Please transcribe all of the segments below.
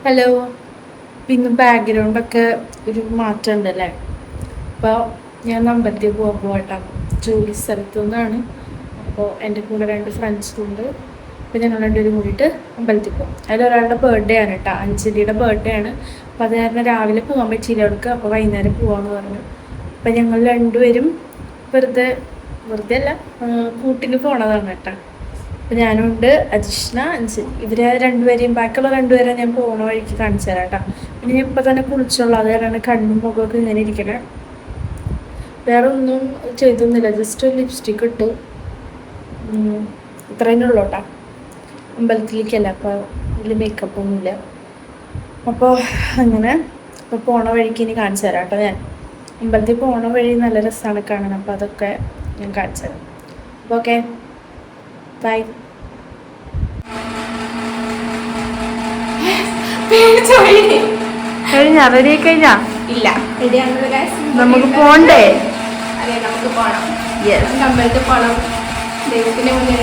Hello. പിന്നെ ബാക്ക്ഗ്രൗണ്ടൊക്കെ ഒരു മാറ്റം ഉണ്ടല്ലേ. അപ്പോൾ ഞാൻ അമ്പലത്തിൽ പോകാൻ പോകട്ടാണ്, ജോലി സ്ഥലത്തു നിന്നാണ്. അപ്പോൾ എൻ്റെ കൂടെ 2 ഫ്രണ്ട്സും ഉണ്ട്. അപ്പോൾ ഞങ്ങൾ രണ്ടുപേരും കൂടിയിട്ട് അമ്പലത്തിൽ പോകും. അതിലൊരാളുടെ ബർത്ത്ഡേ ആണ് കേട്ടോ, അഞ്ജലിയുടെ ബർത്ത്ഡേ ആണ്. അപ്പോൾ അത് കാരണം രാവിലെ പോകാൻ പറ്റിയില്ല അവർക്ക്, അപ്പോൾ വൈകുന്നേരം പോകാമെന്ന് പറഞ്ഞു. അപ്പോൾ ഞങ്ങൾ രണ്ടുപേരും വെറുതെ അല്ല, കൂട്ടിന് പോണതാണ് കേട്ടോ. അപ്പോൾ ഞാനുണ്ട്, അജിഷ്ണ, അഞ്ജലി. ഇവരെ രണ്ടുപേരെയും, ബാക്കിയുള്ള 2 പേരെ ഞാൻ പോണ വഴിക്ക് കാണിച്ചു തരാം കേട്ടോ. പിന്നെ ഞാൻ ഇപ്പം തന്നെ കുളിച്ചുള്ളൂ, അത് കാരണം കണ്ണും മുഖമൊക്കെ ഇങ്ങനെ ഇരിക്കണേ. വേറെ ഒന്നും ചെയ്തൊന്നുമില്ല, ജസ്റ്റ് ഒരു ലിപ്സ്റ്റിക്ക് ഇട്ടു, ഇത്രയും ഉള്ളൂ കേട്ടോ. അമ്പലത്തിലേക്കല്ല, അപ്പോൾ ഇതിൽ മേക്കപ്പ് ഒന്നുമില്ല. അപ്പോൾ അങ്ങനെ ഇപ്പോൾ പോണ വഴിക്ക് ഇനി കാണിച്ചു തരാം കേട്ടോ. ഞാൻ അമ്പലത്തിൽ പോണ വഴി നല്ല രസമാണ് കാണാൻ, അപ്പോൾ അതൊക്കെ ഞാൻ കാണിച്ചു തരാം. അപ്പോൾ ഓക്കെ, ബൈ. കഴിഞ്ഞാ റെഡി കഴിഞ്ഞാ? ഇല്ല, നമുക്ക് പോണ്ടേ? അമ്പലത്തിൽ പോണം, ദൈവത്തിന്റെ മുന്നിൽ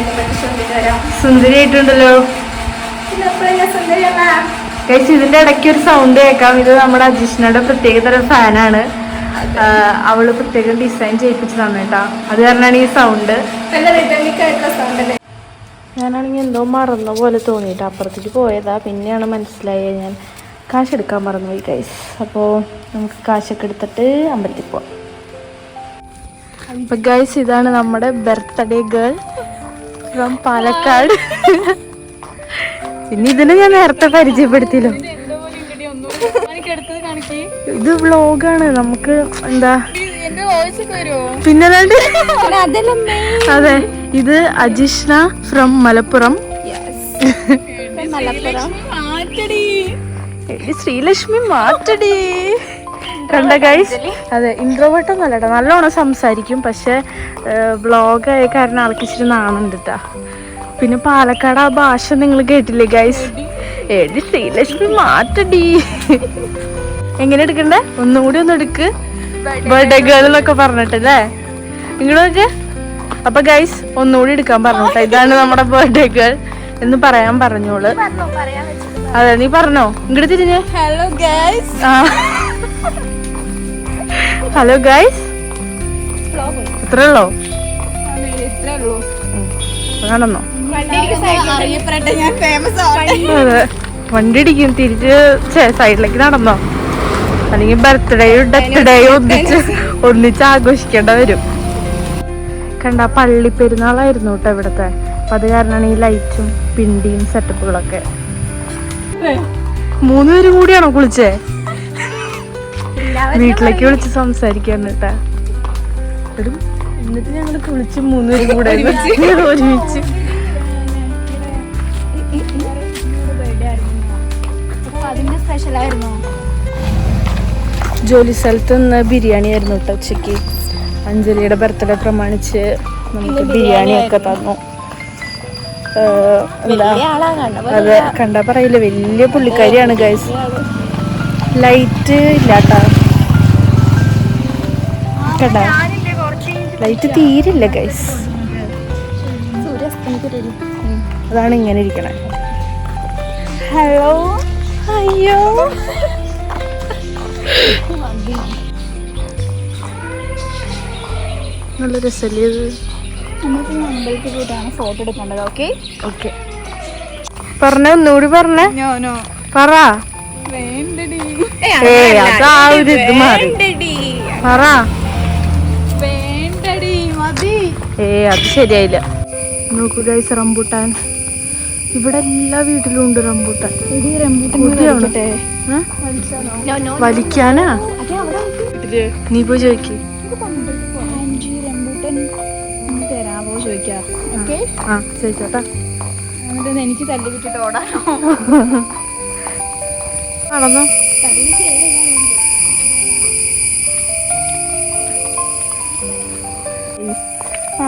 സുന്ദരിയായിട്ടുണ്ടല്ലോ. ഇതിന്റെ ഇടയ്ക്ക് ഒരു സൗണ്ട് കേൾക്കാം. ഇത് നമ്മുടെ അജിഷ്ണയുടെ പ്രത്യേകതരം ഫാനാണ്. അവള് പ്രത്യേകം ഡിസൈൻ ചെയ്യിപ്പിച്ച് തന്നു കേട്ടോ, അത് കാരണമാണ് ഈ സൗണ്ട്. ഞാനാണെങ്കിൽ എന്തോ മറന്ന പോലെ തോന്നിയിട്ട് അപ്പുറത്തേക്ക് പോയതാ. പിന്നെയാണ് മനസ്സിലായത് ഞാൻ കാശ് എടുക്കാൻ മറന്നുപോയി ഗൈസ്. അപ്പോൾ നമുക്ക് കാശൊക്കെ എടുത്തിട്ട് അമ്പലത്തിൽ പോവാം. അപ്പം ഗൈസ്, ഇതാണ് നമ്മുടെ ബർത്ത്ഡേ ഗേൾ ഫ്രം പാലക്കാട്. പിന്നെ ഇതിനെ ഞാൻ നേരത്തെ പരിചയപ്പെടുത്തിയല്ലോ. ഇത് വ്ളോഗാണ്, നമുക്ക് എന്താ പിന്നെ അതെ. ഇത് അജിഷ്ണ ഫ്രം മലപ്പുറം. ശ്രീലക്ഷ്മി മാറ്റടി. കണ്ട ഗൈസ്, അതെ ഇൻട്രോവേർട്ട് ഒന്നും അല്ലട്ടോ, നല്ലോണം സംസാരിക്കും. പക്ഷെ വ്ളോഗായ കാരണം ആൾക്ക് ഇച്ചിരി നാണുണ്ട് കേട്ടാ. പിന്നെ പാലക്കാട് ആ ഭാഷ നിങ്ങൾ കേട്ടില്ലേ ഗൈസ്? എടി ശ്രീലക്ഷ്മി മാറ്റടി. എങ്ങനെ എടുക്കണ്ടേ? ഒന്നുകൂടി ഒന്ന് എടുക്ക്, ബർത്ത്ഡേ ഗേൾ എന്നൊക്കെ പറഞ്ഞിട്ടല്ലേ നിങ്ങളൊക്കെ. അപ്പൊ ഗൈസ് ഒന്നുകൂടി എടുക്കാൻ പറഞ്ഞോട്ടെ. ഇതാണ് നമ്മുടെ ബർത്ത്ഡേ ഗേൾ എന്ന് പറയാൻ പറഞ്ഞോള്. അതെ, നീ പറഞ്ഞോ, ഇങ്ങോട്ട് തിരിഞ്ഞേ. Hello guys. ഹലോ ഗൈസ്, ഇത്രേ ഉള്ളോ? കാണുന്നോ? അതെ, വണ്ടി ഇടിക്കും. തിരിച്ച് സൈഡിലേക്ക് നടന്നോ, അല്ലെങ്കിൽ ബർത്ത്ഡേയും ഡെത്ത് ഡേയും ഒന്നിച്ച് ആഘോഷിക്കേണ്ട വരും. കണ്ട, പള്ളി പെരുന്നാളായിരുന്നു കേട്ടോ ഇവിടത്തെ. അപ്പം അത് കാരണമാണ് ഈ ലൈറ്റും പിണ്ടിയും സെറ്റപ്പുകളൊക്കെ. 3 പേരും കൂടിയാണോ കുളിച്ചേ? വീട്ടിലേക്ക് വിളിച്ച് സംസാരിക്കാൻ കേട്ടാ. എന്നിട്ട് ഞങ്ങള് കുളിച്ച് 3 പേരും കൂടെ ഒരുമിച്ച്. ജോലി സ്ഥലത്ത് നിന്ന് ബിരിയാണി ആയിരുന്നു കേട്ടോ ഉച്ചക്ക്. അഞ്ജലിയുടെ ബർത്ത്ഡേ പ്രമാണിച്ച് നമുക്ക് ബിരിയാണി ഒക്കെ തന്നു. എന്താ, അതെ കണ്ടാ പറയില്ല, വലിയ പുള്ളിക്കാരിയാണ് ഗൈസ്. ലൈറ്റ് ഇല്ലാട്ടാ, കണ്ടാ ലൈറ്റ് തീരില്ല ഗൈസ്. അതാണ് ഇങ്ങനെ ഇരിക്കണേ. ഹലോ, അയ്യോ നല്ല രസല്ലേ ഇത്. നമുക്ക് അമ്പലത്തിൽ പോയിട്ടാണ് ഫോട്ടോ എടുക്കേണ്ടത്. ഓക്കെ ഓക്കെ, പറഞ്ഞ ഒന്നുകൂടി പറഞ്ഞേ. പറ. അതാ ഒരു ഇത് മാറി. പറ. അത് ശരിയായില്ല. നോക്കൂ ഗൈസ്, റംബൂട്ടാൻ ഇവിടെ എല്ലാ വീട്ടിലും ഉണ്ട്. റംബൂട്ടാൻ വലിക്കാനാ? നീ പോയി ചോദിക്ക്. തരാമോ ചോദിക്കാ? ചോദിച്ചോട്ടാ. എന്നിട്ട് എനിക്ക് തല്ലി വിട്ടിട്ട് ഓടാനോ? നടന്നോ.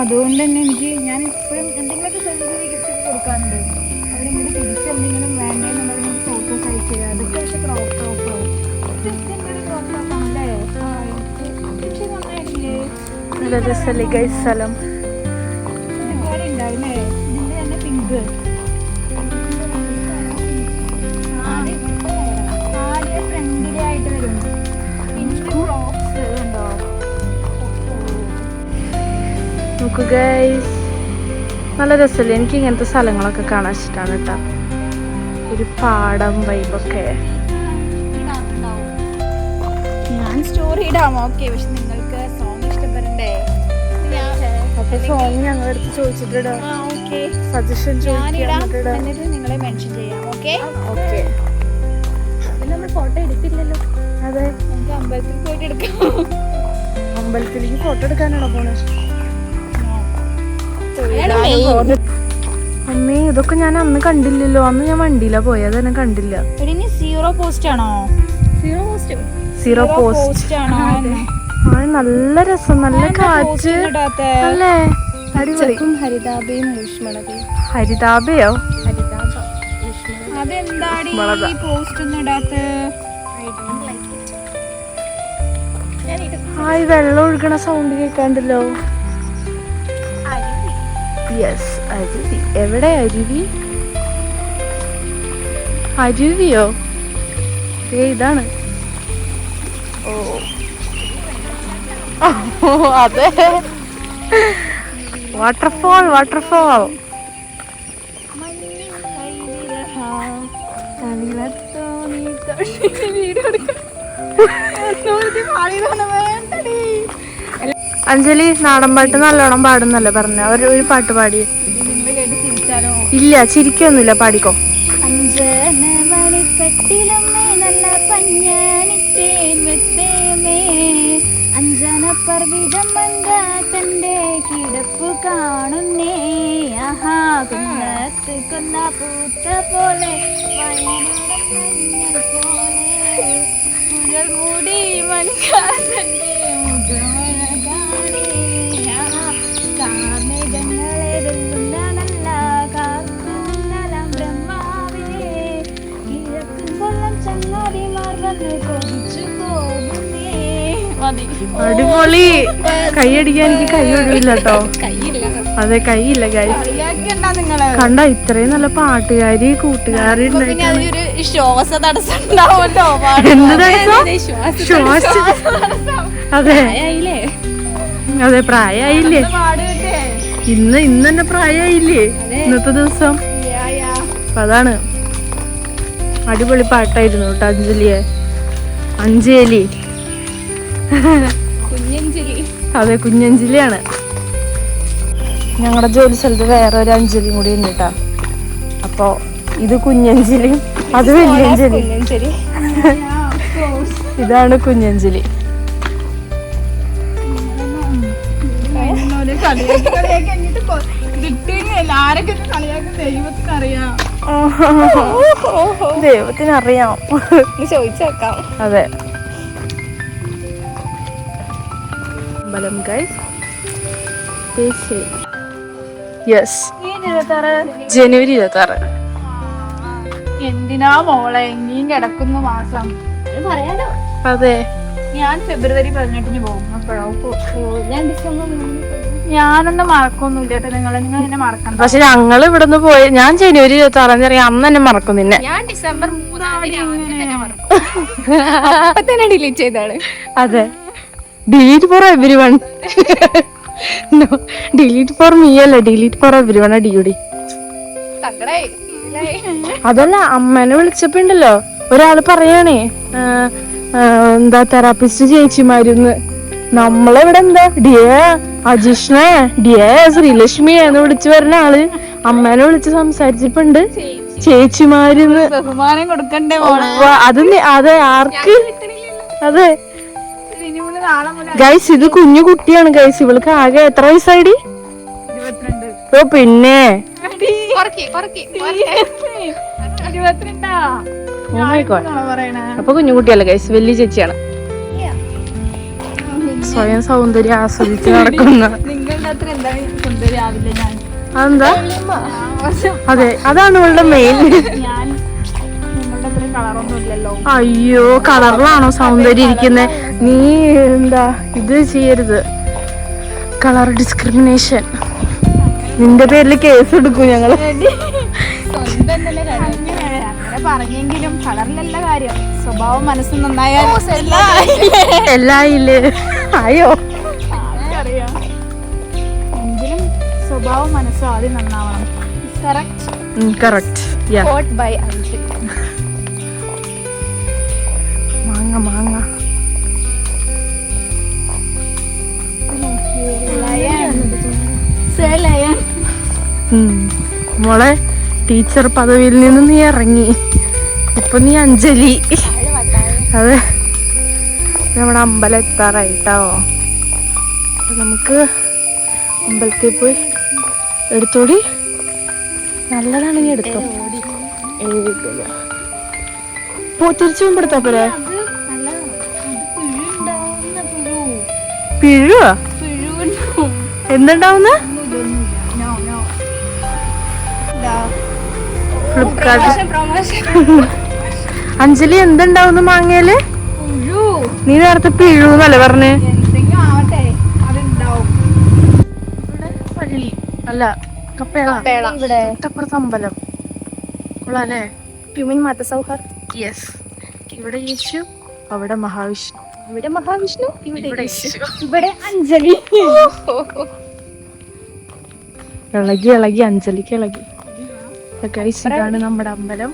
അതുകൊണ്ട് തന്നെ ഞാൻ ഇപ്പോഴും എന്തെങ്കിലുമൊക്കെ ഗിഫ്റ്റ് കൊടുക്കാറുണ്ട്. അവരെങ്കിലും തിരിച്ചെന്തെങ്കിലും വേണ്ടേന്നുണ്ടെങ്കിൽ ഫോട്ടോസ് അയച്ചു തരാം. അതൊക്കെ പക്ഷെ ക്രോപ്പ് ടോപ്പോ ആണല്ലേ. പക്ഷെ നന്നായിട്ടില്ലേ, നല്ല രസമല്ലേ ഗൈസ് സ്ഥലം. ഉണ്ടായിരുന്നേ ഇതിന്റെ തന്നെ പിങ്ക്. നോക്കൂ ഗൈസ്, നല്ല രസമല്ലേ? എനിക്ക് ഇങ്ങനത്തെ സ്ഥലങ്ങളൊക്കെ കാണാൻ ഇഷ്ടമാണ് കേട്ടോ. ഒരു പാടം വൈബൊക്കെ. ഞാൻ സ്റ്റോറി ഇടാം, ഓക്കെ. പക്ഷെ നിങ്ങൾക്ക് സോങ് ഇഷ്ടപ്പെടണ്ടേ? അപ്പൊ സോങ് ഞങ്ങളുടെ അടുത്ത് ചോദിച്ചിട്ടിടാം. സജഷൻ എന്നിട്ട് നിങ്ങളെ മെൻഷൻ ചെയ്യാം. Okay okay. നമ്മൾ ഫോട്ടോ എടുത്തില്ലല്ലോ. അതെ, നമുക്ക് അമ്പലത്തിൽ പോയിട്ട് എടുക്കാം. അമ്പലത്തിലേക്ക് ഫോട്ടോ എടുക്കാനാണോ പോണേ? അമ്മേ, ഇതൊക്കെ ഞാൻ അന്ന് കണ്ടില്ലല്ലോ. അന്ന് ഞാൻ വണ്ടിയിലാ പോയത്, തന്നെ കണ്ടില്ല. സീറോ പോസ്റ്റ് ആണോ? സീറോ പോസ്റ്റ് ആണോ? നല്ല രസം, നല്ല കാറ്റ് അല്ലേ? അടിപൊളി. ഹരിതാപയും ഊഷ്മളതയും. ഹരിതാപയോ? അതെന്താടി പോസ്റ്റ് ഒന്നും ഇടാത്ത? ഹായ്, വെള്ളം ഒഴുകണ സൗണ്ട് കേൾക്കാണ്ടല്ലോ. യെസ്, അരുവി. എവിടെ അരുവി? അരുവിയോ? ഇതാണ്. ഓ അതെ, വാട്ടർഫോൾ. വാട്ടർഫോൾ. അഞ്ജലി നാടൻ പാട്ട് നല്ലോണം പാടുന്നല്ലേ പറഞ്ഞ? ഒരു പാട്ട് പാടി. ഇല്ല, ചിരിക്കൊന്നുമില്ല, പാടിക്കോ. അഞ്ജനപർവിതം കണ്ടേ കിടപ്പു കാണുന്നേ. ആഹാ, കുന്നത്ത് കൊന്ന പൂത്ത പോലെ പോലെ മുടി മൻകാരന്റെ കാമേഘങ്ങളെ വെല്ലുന്ന നല്ല കാക്കുന്നലം ബ്രഹ്മാവിനെ കിഴക്കും കൊല്ലം ചങ്ങാതിമാർ വന്ന് കൊതിച്ചു പോകുന്നേ. അടിപൊളി. കൈയടിക്കാൻ എനിക്ക് കൈ ഒഴിവില്ല കേട്ടോ. അതെ, കൈയില്ല. കണ്ട, ഇത്രയും നല്ല പാട്ടുകാരി കൂട്ടുകാരി ശ്വാസ തടസ്സം ഉണ്ടാവുമല്ലോ. അതെ അതെ, പ്രായമായില്ലേ? ഇന്ന് തന്നെ പ്രായമായില്ലേ ഇന്നത്തെ ദിവസം? അതാണ്. അടിപൊളി പാട്ടായിരുന്നു കേട്ടോ. അഞ്ജലി. അതെ, കുഞ്ഞഞ്ജലിയാണ്. ഞങ്ങളുടെ ജോലി സ്ഥലത്ത് വേറെ ഒരു അഞ്ജലിയും കൂടി ഉണ്ട് കേട്ടോ. അപ്പൊ ഇത് കുഞ്ഞഞ്ജലി, അത് വലിയഞ്ജലി. ഇതാണ് കുഞ്ഞഞ്ജലി. ദൈവത്തിനറിയാം. ചോദിച്ചേക്കാം. അതെ. അമ്പലം ഗൈസ്. യെസ്, ജനുവരി 26. എന്തിനാ മോളെ ഇനിയും കിടക്കുന്ന മാസം? പറയാലോ. അതെ, ഞാൻ ഫെബ്രുവരി 18 പോകും. ഞാനൊന്നും മറക്കൊന്നുമില്ല കേട്ടോ. നിങ്ങൾ എന്നെ മറക്കണ്ട. പക്ഷെ ഞങ്ങൾ ഇവിടുന്ന് പോയി, ഞാൻ ജനുവരി 26 അറിയാം, അന്ന് തന്നെ മറക്കും നിന്നെ. ഞാൻ ഡിസംബർ 3 ഡിലീറ്റ് ചെയ്താണ്. അതെ, delete for every one. Delete for me അല്ല, ഡിലീറ്റ് ഫോർ എവരി വൺ. അടിയൂടി. അതല്ല, അമ്മേനെ വിളിച്ചപ്പോ ഉണ്ടല്ലോ ഒരാള് പറയാണേ, എന്താ തെറാപ്പിസ്റ്റ് ചേച്ചിമാരുന്ന്. നമ്മളിവിടെ എന്താ ഡിയ അജിഷ്ണ, ഡിയ ശ്രീലക്ഷ്മി എന്ന് വിളിച്ചു വരുന്ന ആള് അമ്മേനെ വിളിച്ച് സംസാരിച്ചിട്ടുണ്ട്. ചേച്ചിമാരുന്ന് ബഹുമാനം കൊടുക്കണ്ടേ? അതെ, ആർക്ക്? അതെ ഗൈസ്, ഇത് കുഞ്ഞു കുട്ടിയാണ് ഗൈസ്. ഇവൾക്ക് ആകെ എത്ര വയസ്സായിടി? 22. ഓ പിന്നെ അപ്പൊ കുഞ്ഞുകുട്ടിയല്ല ഗൈസ്, വലിയ ചേച്ചിയാണ്. സ്വയം സൗന്ദര്യം ആസ്വദിച്ച് നടക്കുന്ന. അതെന്താ? അതെ, അതാണ് ഇവളുടെ മെയിൻ. അയ്യോ, കളറിലാണോ സൗന്ദര്യം ഇരിക്കുന്നത്? നീ എന്താ ഇത് ചെയ്യരുത്, കളർ ഡിസ്ക്രിമിനേഷൻ. നിന്റെ പേരിൽ കേസ് എടുക്കും ഞങ്ങള്. പറഞ്ഞെങ്കിലും കളറിലല്ല കാര്യം, സ്വഭാവം മനസ്സ് നന്നായാൽ എല്ലായില്ലേ? അയ്യോ, എങ്കിലും സ്വഭാവം മനസ്സും ആദ്യം നന്നാവണം. കറക്റ്റ്. Quote by Anjali. മാങ്ങ മാങ്ങ. മോളെ ടീച്ചർ പദവിയിൽ നിന്ന് നീ ഇറങ്ങി, ഇപ്പൊ നീ അഞ്ജലി. അതെ, നമ്മുടെ അമ്പലം എത്താറായിട്ടോ. അപ്പൊ നമുക്ക് അമ്പലത്തിൽ പോയി എടുത്തോടി. നല്ലതാണെങ്കിൽ എടുത്തോ. തിരിച്ചു മുമ്പെടുത്താ പോരെ. പിഴുവാ? എന്തുണ്ടാവുന്ന? അഞ്ജലി എന്തുണ്ടാവുന്ന മാങ്ങയില്? നീ നേരത്തെ പിഴുന്നല്ലേ പറഞ്ഞേ? പള്ളി അല്ല, തൊട്ടപ്പുറത്ത് അമ്പലം. കൊള്ളാല്ലേ? മതസൗഹാർദ്ദം. യെസ്. ഇവിടെ യേശു, അവിടെ മഹാവിഷ്ണു. ഇവിടെ മഹാവിഷ്ണു, ഇവിടെ യേശു. ഇവിടെ അഞ്ജലി. ഇളകി ഇളകി അഞ്ജലിക്ക് ഇളകി. ഇതാണ് നമ്മുടെ അമ്പലം.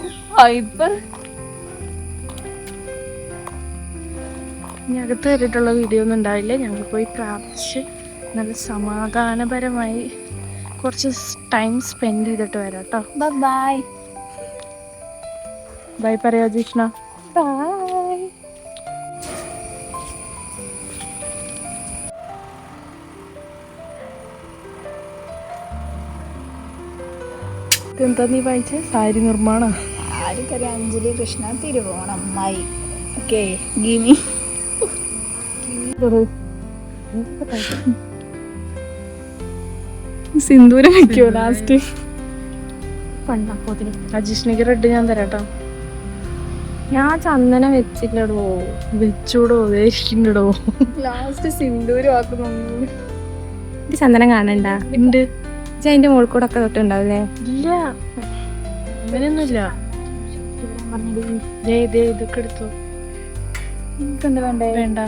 ഇനി അകത്ത് കയറിയിട്ടുള്ള വീഡിയോ ഒന്നും ഉണ്ടാവില്ല. ഞങ്ങൾ പോയി പ്രാർത്ഥിച്ച് നല്ല സമാധാനപരമായി കുറച്ച് ടൈം സ്പെൻഡ് ചെയ്തിട്ട് വരാം കേട്ടോ. ബൈ ബൈ പറയാ ജിഷ്ണ. ബൈ. എന്താ നീ വായിച്ചേ? സാരി നിർമ്മാണം. ആർക്കറിയാം? അഞ്ജലി കൃഷ്ണ തിരുവോണം. അമ്മായി. Okay, give me. സിന്ദൂരം വെക്കോ ലാസ്റ്റ്? അജിഷ്ണിക്ക് റെഡ് ഞാൻ തരാട്ടോ. ഞാൻ ചന്ദനം വെച്ചില്ലടോ. വെച്ചൂടോ, ദേഷിക്കണ്ടോ. ലാസ്റ്റ് സിന്ദൂരം ആക്കുന്നു. ചന്ദനം കാണണ്ട ഉണ്ട്. അതിന്റെ മുകളിൽ കൂടെ ഒക്കെ തൊട്ടുണ്ടാവില്ലേ? ഇല്ല, അങ്ങനെയൊന്നുമില്ല. ഇതൊക്കെ എടുത്തോ. വേണ്ട,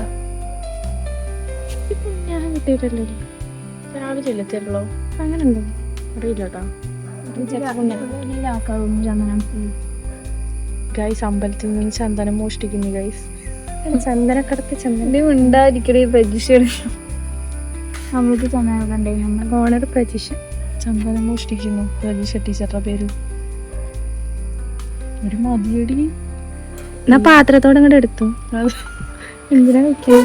ഞാൻ കിട്ടിയിട്ടല്ലേ. രാവിലെ ഇല്ല തരുള്ളൂ. അങ്ങനെ ഉണ്ടോ? അറിയില്ല കേട്ടോ. ചന്ദനം ഗൈസ്, അമ്പലത്തിൽ നിന്ന് ചന്ദനം മോഷ്ടിക്കുന്നു ഗൈസ്. ചന്ദനക്കടത്ത് ചന്ദനം ഉണ്ടായിരിക്കണേ. പ്രതീക്ഷ നമ്മൾക്ക് ചന്ദനം കണ്ടേ. നമ്മൾ ഓണർ പ്രതീക്ഷ ചന്ദനം മോഷ്ടിക്കുന്നു. പ്രതീക്ഷ ടീച്ചറുടെ പേര്. ഒരു മതിയടി. എന്നാ പാത്രത്തോടെ ഇങ്ങോട്ട് എടുത്തു. എന്തിനാ വെക്കേ?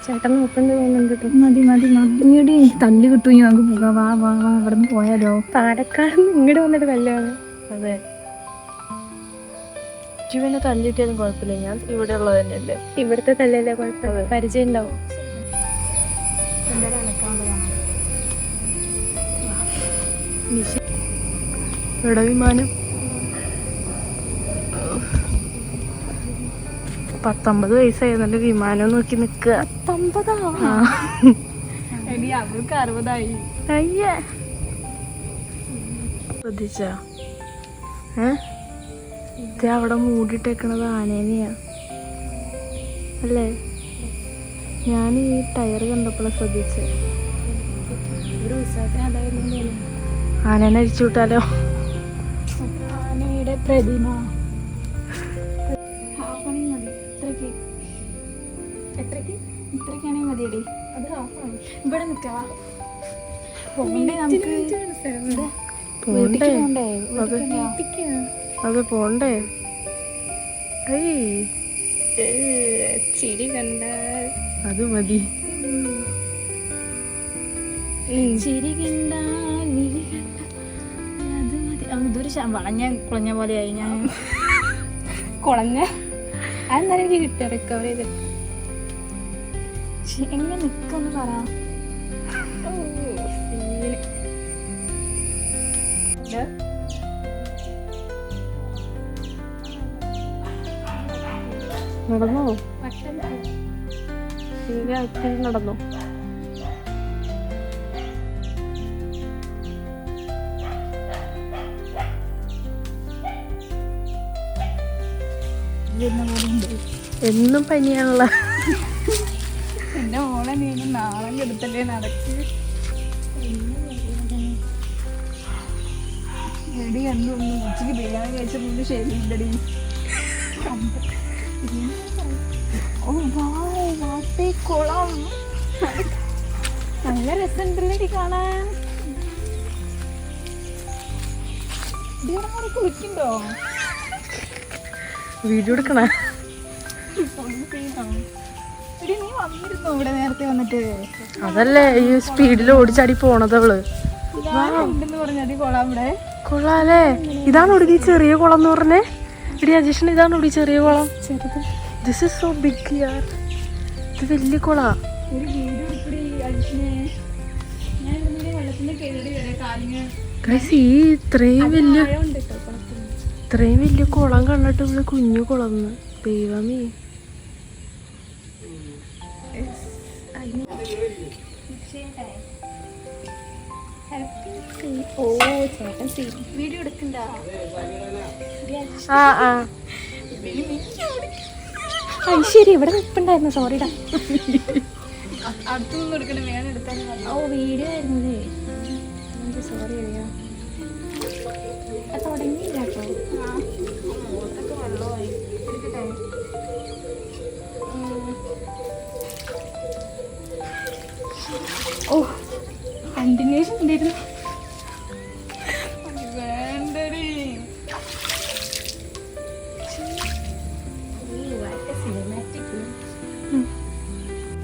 ചേട്ടൻ നോക്കണ്ട് തോന്നുന്നുണ്ട്. മതി മതി മതി. തല്ല് കിട്ടും. നമുക്ക് പോകാം. വാ വാ വാ, അവിടെ നിന്ന് പോയാലോ? പാലക്കാട് ഇങ്ങോട്ട് വന്നിട്ട് കല്യാണം. അതെ, പിന്നെ തല്ലിട്ടാലും കുഴപ്പമില്ല. ഞാൻ ഇവിടെ ഉള്ളത് തന്നെയല്ലേ. ഇവിടുത്തെ തല്ലല്ലേ കുഴപ്പമില്ല, പരിചയം ഉണ്ടാവും. ഇവിടെ വിമാനം 19 വയസ്സായിരുന്നല്ലേ വിമാനം നോക്കി നിക്കുക. 19? അവൾക്ക് 60ആയി. അയ്യേ, ശ്രദ്ധിച്ചാ? അവിടെ മൂടിട്ടേക്കണത് ആനേനെയാ അല്ലേ? ഞാൻ ഈ ടയർ കണ്ടപ്പോഴാണ് ശ്രദ്ധിച്ചത്. ഒരു ഉത്സവത്തിന് അതായിരുന്നു. ആനേനെ അഴിച്ചു വിട്ടാലോ? ആനയുടെ പ്രതിമ. ഇത്രക്കാണെങ്കിൽ മതിയടി. അത് ഹാഫാണ്. ഇവിടെ നിൽക്കാ പോണ്ടേ? നമുക്ക് പോണ്ടേ? അത് പോണ്ടേ? ചിരി കണ്ട അത് മതി. ചിരി കണ്ടാൽ വിളി കണ്ട അത് മതി. ഇതൊരു വളഞ്ഞ കുളഞ്ഞ പോലെയായി. ഞാൻ കുളഞ്ഞ അതെന്തായാലും എനിക്ക് കിട്ടുക. റിക്കവർ ചെയ്ത് എങ്ങനെ നിൽക്കുമെന്ന് പറ. നടന്നോ? നടന്നോ? എന്നും പനിയാണല്ലോ. എന്റെ മോളെ നീ നാളെ കെടുത്തല്ലേ നടക്ക്. എടി എന്തൊന്നും ഉച്ചയ്ക്ക് ബിരിയാണി കഴിച്ച മുന്നേ ശരിയില്ലടി. ഓ വാട്ടേ കുളം നല്ല രസമുണ്ടല്ലേ കാണാൻ. കുളിക്കണ്ടോ? വീഡിയോ എടുക്കണേ? എടി നീ വന്നിരുന്നോ ഇവിടെ നേരത്തെ വന്നിട്ട്? അതല്ലേ ഈ സ്പീഡിൽ ഓടിച്ചാടി പോണത് അവള്. ഉണ്ടെന്ന് പറഞ്ഞടി കൊള്ളാം ഇവിടെ. കൊള്ളാല്ലേ? ഇതാണ് ഒടുക്കി ചെറിയ കുളം എന്ന് പറഞ്ഞേ. എടി അജീഷൻ ഇതാണ് ഒടുക്കി ചെറിയ കുളം. ദിസ് ഇസ് സോ ബിഗ് യാർ. ഇത് വലിയ കുളാ. ഒരു വീഡിയോ എടുക്കടി അജിനെ. ഞാൻ ഇവിടെ വെള്ളത്തിന്റെ കേടി വരെ കാലിന് ഈ ഇത്രയും വലിയ കുളം കണ്ടിട്ട് ഇവിടെ കുഞ്ഞു കുളം. ദൈവമേ. ഓ ചേട്ടൻ വീഡിയോ എടുക്കണ്ട. ശരി ഇവിടെ നിൽപ്പുണ്ടായിരുന്നു. സോറിടാ. അടുത്തൊന്നും എടുക്കണം. വേണം എടുക്കാൻ. ഓ വീഡിയോ ആയിരുന്നല്ലേ. സോറി അറിയാം. തുടങ്ങിയില്ല കേട്ടോ. മുഖത്തൊക്കെ വെള്ളമായി. എടുക്കട്ടെ. ഓ കണ്ടിന്യൂഷൻ ഉണ്ടായിരുന്നു. വേണ്ടടി.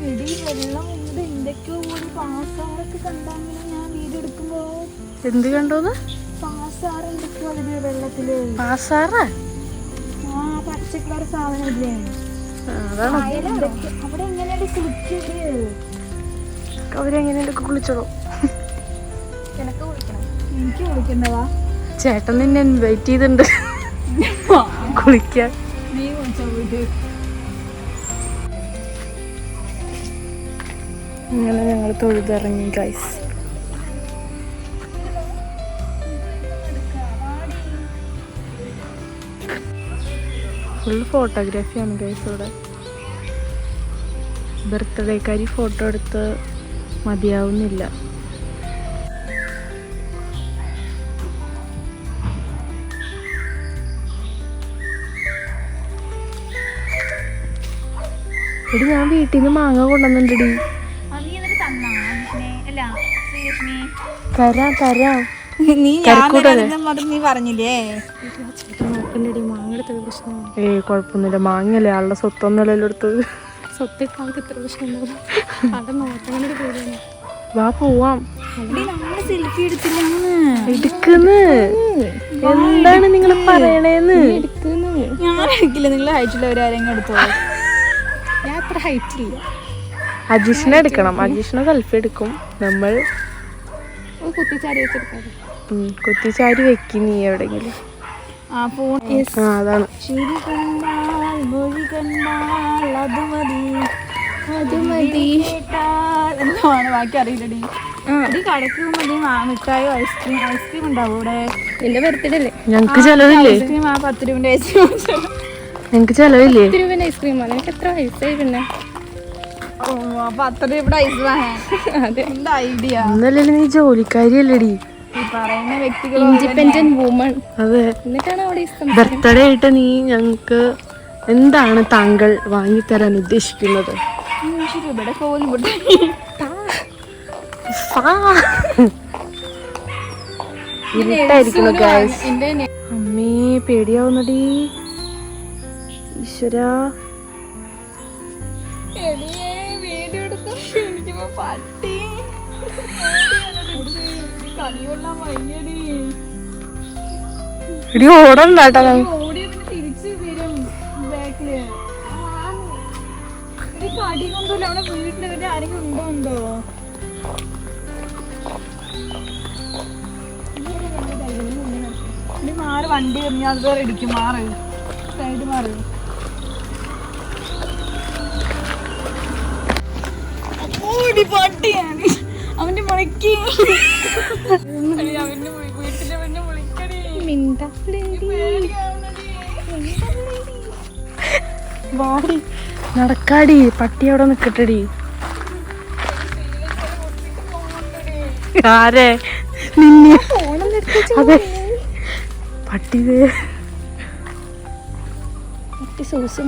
എടി വെള്ളം ഉണ്ട്. എന്തൊക്കെയോ ഒരു പാസാറൊക്കെ കണ്ടാങ്ങനെ ഞാൻ വീഡിയോ എടുക്കുമ്പോ. എന്ത് കണ്ടോന്ന്? പാസാറ് എന്തൊക്കെയോ അതില് വെള്ളത്തില്. പാസാറാ? ആ പച്ച കളർ സാധനം ഇല്ലേ? അവിടെ എങ്ങനെയാണ് കുളിച്ചത്? അവരെങ്ങനെയൊക്കെ കുളിച്ചോളൂ. എനിക്ക് കുളിക്കണം. എനിക്ക് കുളിക്കണ്ടവാ. ചേട്ടൻ നിന്നെ ഇൻവൈറ്റ് ചെയ്തിട്ടുണ്ട് കുളിക്കാൻ. നീ കുളിച്ചോ പോയിട്ട്. അങ്ങനെ ഞങ്ങൾ തൊഴുതിറങ്ങി ഗൈസ്. ഫുൾ ഫോട്ടോഗ്രാഫിയാണ് ഗൈസ് ഇവിടെ. ബർത്ത്ഡേക്കാരി ഫോട്ടോ എടുത്ത് മതിയാവുന്നില്ല. എടി ഞാൻ വീട്ടിൽ നിന്ന് മാങ്ങ കൊണ്ടുവന്നിട്ടുണ്ടെടി. തരാം. നീ പറഞ്ഞില്ലേ? കുഴപ്പമൊന്നുമില്ല. മാങ്ങല്ലേ ആളുടെ സ്വത്തൊന്നുമല്ലല്ലോ എടുത്തത്. വാ പോവാം. സെൽഫി എടുക്കുന്നു. എന്താണ് നിങ്ങൾ പറയണേന്ന്? ഞാൻ എടുക്കില്ല. നിങ്ങൾ ഹൈറ്റുള്ളവരാരെങ്കിലും എടുത്തോളൂ. ഞാൻ അത്ര ഹൈറ്റ് ഇല്ല. അജീഷിനെ എടുക്കണം. അജീഷിനെ സെൽഫി എടുക്കും നമ്മൾ. കുത്തിച്ചാരി വെക്കും നീ എവിടെങ്കിലും. അതാണ്. ശരി കണ്ടാൽ മൊഴി കണ്ടാൽ അത് മതി എന്താണ് ബാക്കി അറിയില്ലടി. കടക്ക് മതി. മിഠായോ ഐസ്ക്രീം ഉണ്ടാവും ഇവിടെ. എന്റെ ബർത്ത്ഡേ അല്ലേ? ഞങ്ങക്ക് ചെലവില്ലേ? ഐസ്ക്രീം 10 രൂപ ഐസ്ക്രീം. ഞങ്ങക്ക് ചെലവില്ലേ? 10 രൂപ ഐസ്ക്രീമാണ്. എനിക്ക് എത്ര വയസ്സായി പിന്നെ? ഓ അപ്പൊ 10 രൂപയുടെ ഐസ് വാങ്ങാൻ. അതെ എന്താ ഐഡിയ? ഒന്നല്ലേ നീ ജോലിക്കാരിയല്ലേടി? ഈ പറയുന്ന വ്യക്തികൾ ഇൻഡിപെൻഡന്റ് വുമൺ. അതെ. എന്നിട്ടാണ് അവിടെ ബർത്ത്ഡേ ആയിട്ട് നീ ഞങ്ങക്ക് എന്താണ് താങ്കൾ വാങ്ങിത്തരാൻ ഉദ്ദേശിക്കുന്നത്? 5 രൂപയുടെ കോൽമുട്ട്. ഇരുട്ടായിരിക്കുന്നു ഗൈസ്. അമ്മേ പേടിയാവുന്നടി. ഈശ്വരാ. വീഡിയോ എടുത്തു. എനിക്കിപ്പോ പട്ടി കളികൊള്ളാൻ വയ്യടി. ഇടി ഓടണ്ടാട്ടാ. ഓടി തിരിച്ച് വരും ബാക്കില്. കടി കൊണ്ടല്ലോ അവിടെ വീട്ടില് ആരെങ്കിലും ഉണ്ടോ? മാറ്. വണ്ടി എറിഞ്ഞാൽ അതുപോലെ ഇടിക്കും. മാറ്. സൈഡ് മാറ്. പട്ടിയാണ് അവന്റെ മുളക്കി. അവന്റെ വീട്ടിലെ മുളിക്കടി. നടക്കാടി. പട്ടി അവിടെ നിക്കട്ടടി. ആരെ നിന്നെ അതെ പട്ടിത് സോസ്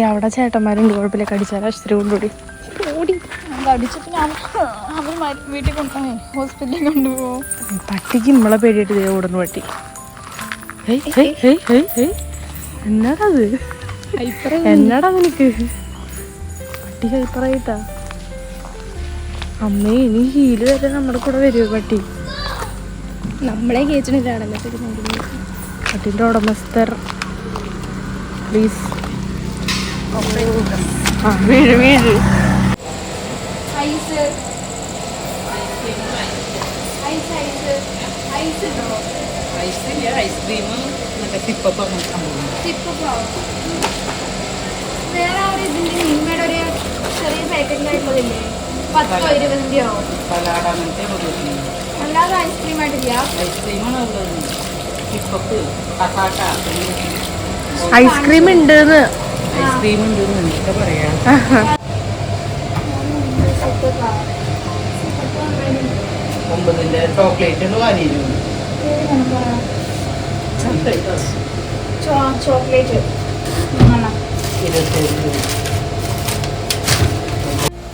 അവിടെ ചേട്ടന്മാരുണ്ട് കുഴപ്പമില്ല കടിച്ചാൽ ആശുപത്രി കൊണ്ടുകൂടി ഓടി കടിച്ചിട്ട് ഞാൻ അവർ വീട്ടിൽ കൊണ്ടുപോയി ഹോസ്പിറ്റലിൽ കൊണ്ടുപോകും. പട്ടിക്ക് നമ്മളെ പേടിയിട്ട് ദേ ഓടുന്നു പട്ടി. എന്നാടത് എന്നാടാ നിനക്ക് പട്ടി ഹൈപ്പറായിട്ടാ അമ്മേ ഇനി ഹീല് വരെ നമ്മുടെ കൂടെ വരുമോ പട്ടി? നമ്മളെ കേച്ചിട്ടാണല്ലോ പട്ടിൻ്റെ ഉടമസ്ഥർ പ്ലീസ് ആ വീഴ് വീഴ്. വേറെ ഒരു ഇതിന്റെ നിങ്ങളുടെ ഒരു ചെറിയ പാക്കറ്റിലായിട്ടുള്ളതില്ലേ 10 20 അല്ലാതെ ഐസ്ക്രീം ആയിട്ടില്ല. ഐസ്ക്രീം ഉണ്ട് ചോക്ലേറ്റ്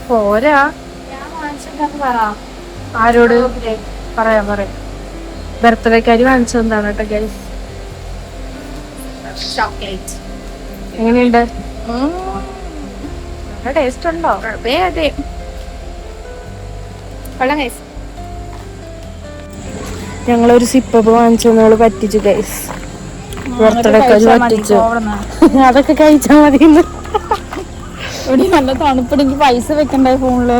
പോരാ. ഞാൻ വാങ്ങിച്ചിട്ടുണ്ടെന്ന് പറ. ആരോട് പറയാം ബർത്ത്ഡേക്കാരി വാങ്ങിച്ചെന്താണ് കേട്ടോ ഗൈസ്. ചോക്ലേറ്റ് എങ്ങനെയുണ്ട്? നല്ല ടേസ്റ്റ് ഉണ്ടോ? അതെ കൊള്ളാം ഗൈസ്. ഞങ്ങളൊരു സിപ്പപ്പ് വാങ്ങിച്ചു നമ്മള് പറ്റിച്ചു ഗൈസ്. ബർത്ത്ഡേക്കാരി പറ്റിച്ചു. അതൊക്കെ കഴിച്ചാൽ മതി. ഇവിടെ നല്ല തണുപ്പിടെങ്കിൽ പൈസ വെക്കണ്ടേ ഫോണില്.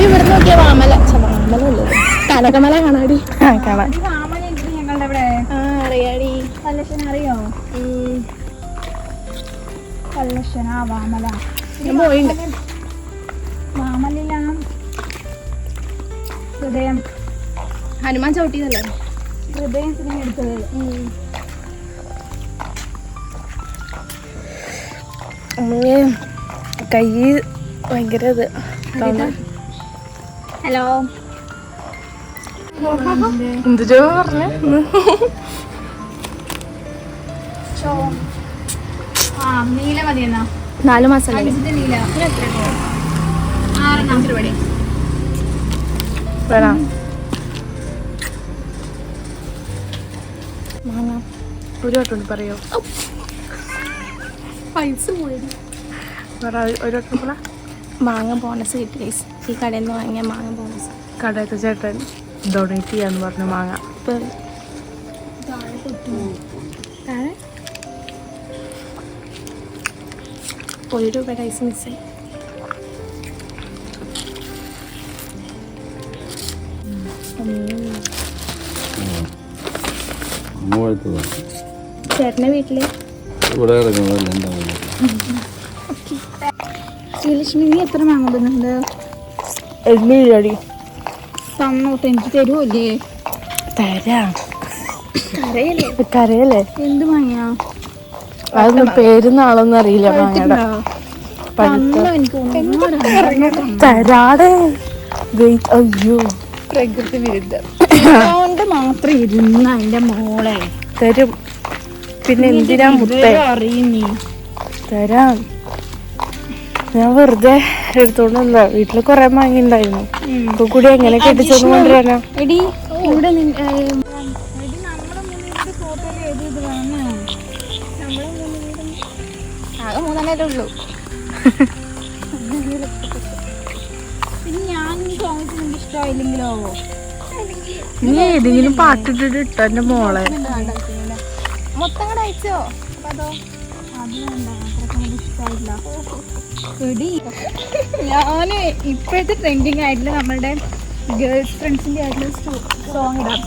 ഇവിടെ നോക്കിയ വാമല കനകമല കാണാടി. കാണാൻ ഞങ്ങളുടെ ഇവിടെ അറിയാടി. കല്ലശന അറിയോ? കല്ലശന വാമല ഞാൻ പോയിട്ടുണ്ട്. വാമലിലാണ് ഹൃദയം ഹനുമാൻ ചവിട്ടിയതല്ലേ ഹൃദയം സിനിമ എടുത്തത്. കൈ ഭയങ്കര ഇത്. ഹലോ എന്തിനോ പറഞ്ഞേ? നീല മതി എന്നാ 4 മാസം നീല 6 പരിപാടി വേണം. ഒരു വട്ടം പറയോ? പൈസ പോയി. ഒരു വട്ടം പറ. മാങ്ങ ബോണസ് കിട്ടി. ഈ കടയിൽ നിന്ന് വാങ്ങിയ മാങ്ങ ബോണസ്. കടയത്തെ ചേട്ടൻ ഡൊണേറ്റ് ചെയ്യാന്ന് പറഞ്ഞു മാങ്ങ. ₹1 പൈസ മിസ്സായി. ചേട്ടൻ്റെ വീട്ടില് ശ്രീലക്ഷ്മി നീ എത്ര മാങ്ങ തന്നുണ്ട്? എണ്ണി തന്നോട്ട് എനിക്ക് തരുമല്ലേ? തരാം. കരയല്ലേ? കരയല്ലേ? എന്ത് മാങ്ങയാ? അതൊന്നും പേരും നാളൊന്നും അറിയില്ല മാങ്ങയുടെ. തരാടെ. അയ്യോ പ്രകൃതി വിരുദ്ധം കൊണ്ട് മാത്രം ഇരുന്ന എന്റെ മോളെ തരും. പിന്നെ എന്തിനാ മുത്തേ? അറിയുന്നീ തരാം. ഞാൻ വെറുതെ എടുത്തോണ്ടല്ല. വീട്ടില് കൊറേ മാങ്ങ ഉണ്ടായിരുന്നു. ഇപ്പൊ കൂടി എങ്ങനെ കെട്ടിച്ചോണ്ട് കൊണ്ടുവരാനാ? എടി ഇവിടെ ആകെ 3 ഉള്ളൂ. പിന്നെ ഞാൻ സോങ്സ് എനിക്ക് ഇഷ്ടമായില്ലെങ്കിലോ? നീ ഏതെങ്കിലും പാട്ടിട്ടിട്ട് ഇട്ടോ എന്റെ മോളെ? മൊത്തം കൂടെ അയച്ചോ? അതോ അത് വേണ്ട, അത്രയ്ക്ക് ഇഷ്ടമായില്ല. ഞാന് ഇപ്പോഴത്തെ ട്രെൻഡിങ് ആയിട്ടുള്ള നമ്മളുടെ ഗേൾസ് ഫ്രണ്ട്സിന്റെ ആയിട്ടുള്ള സോങ് ഇടാം.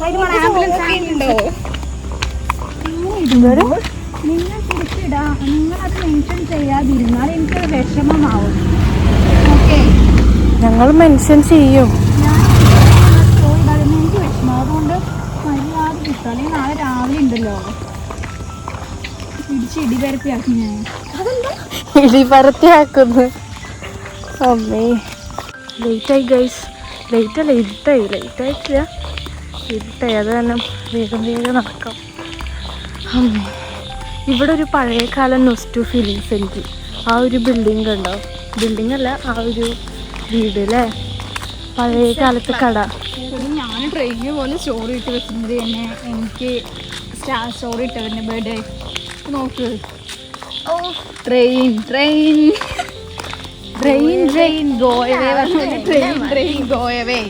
നിങ്ങൾ തിരിച്ചിടാ. നിങ്ങളത് മെൻഷൻ ചെയ്യാതിരുന്നാൽ എനിക്കത് വിഷമമാവും. ഓക്കെ, ഞങ്ങൾ മെൻഷൻ ചെയ്യും. ഞാൻ പോയിടാതിരുന്ന എനിക്ക് വിഷമം. അതുകൊണ്ട് മര്യാദ കിട്ടും. അല്ലെങ്കിൽ നാളെ രാവിലെ ഉണ്ടല്ലോ പിടിച്ച് ഇടിപരപ്പിയാക്കി ഞാൻ. അതെന്താ ഇടിപരത്തിയാക്കുന്നു. അമ്മേ ലേറ്റായി ഗൈസ്. ലേറ്റായിട്ടില്ല, ഇരുട്ടായിട്ടില്ല, ഇരുട്ടായി. അത് കാരണം വേഗം നടക്കാം. അമ്മേ ഇവിടെ ഒരു പഴയകാല നൊസ്റ്റു ഫീലിങ്സ് എനിക്ക്. ആ ഒരു ബിൽഡിംഗ് കണ്ടോ? ബിൽഡിംഗ് അല്ല, ആ ഒരു വീട് അല്ലേ, പഴയ കാലത്തെ കട. ഞാൻ ട്രെയിനിന് പോലെ സ്റ്റോറി ഇട്ട് വെക്കുന്നത് തന്നെ എനിക്ക് സ്റ്റോറി ഇട്ടവരുടെ ബർത്ത്ഡേ നോക്ക്. ഓ ട്രെയിൻ ഗോയവേ.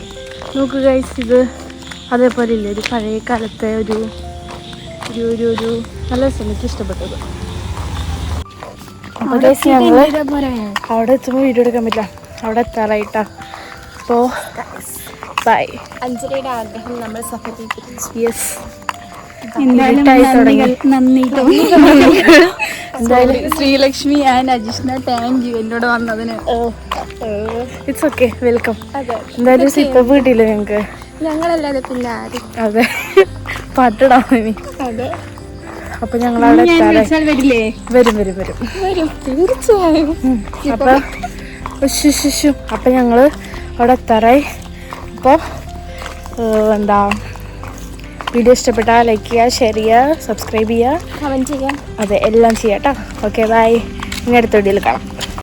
നോക്ക് ഗൈസ്, ഇത് അതേപോലെ ഇല്ലേ ഒരു പഴയ കാലത്തെ ഒരു നല്ല രസം, എനിക്ക് ഇഷ്ടപ്പെട്ടത്. അപ്പോൾ ഗൈസ് ഞങ്ങൾ അവിടെ എത്തുമ്പോൾ വീഡിയോ എടുക്കാൻ പറ്റില്ല, അവിടെ എത്താറായിട്ടാ. അപ്പോൾ ബൈ. അഞ്ജലിയുടെ ആഗ്രഹം നമ്മൾ സഫലീകരിച്ചു. യെസ്, എന്തായാലും ശ്രീലക്ഷ്മി ആൻഡ് അജിഷ്ണ താങ്ക് യു എന്നോട് വന്നതിന്. It's okay, welcome. എന്തായാലും ഇപ്പൊ വീട്ടില്ല ഞങ്ങൾക്ക്. ഞങ്ങളല്ലാതെ പിന്നെ ആരും. അതെ, പാട്ടിടാം ഇനി. അതെ, അപ്പൊ ഞങ്ങൾ അവിടെ വരില്ലേ? വരും തീർച്ചയായും. അപ്പൊ അപ്പൊ ഞങ്ങള് അവിടെ എത്താറായി. അപ്പോൾ എന്താ, വീഡിയോ ഇഷ്ടപ്പെട്ടാൽ ലൈക്ക് ചെയ്യുക, ഷെയർ ചെയ്യുക, സബ്സ്ക്രൈബ് ചെയ്യുക, കമന്റ് ചെയ്യാം. അതെ എല്ലാം ചെയ്യാം കേട്ടോ. Okay bye. ഇനി അടുത്ത വീഡിയോയിൽ കാണാം.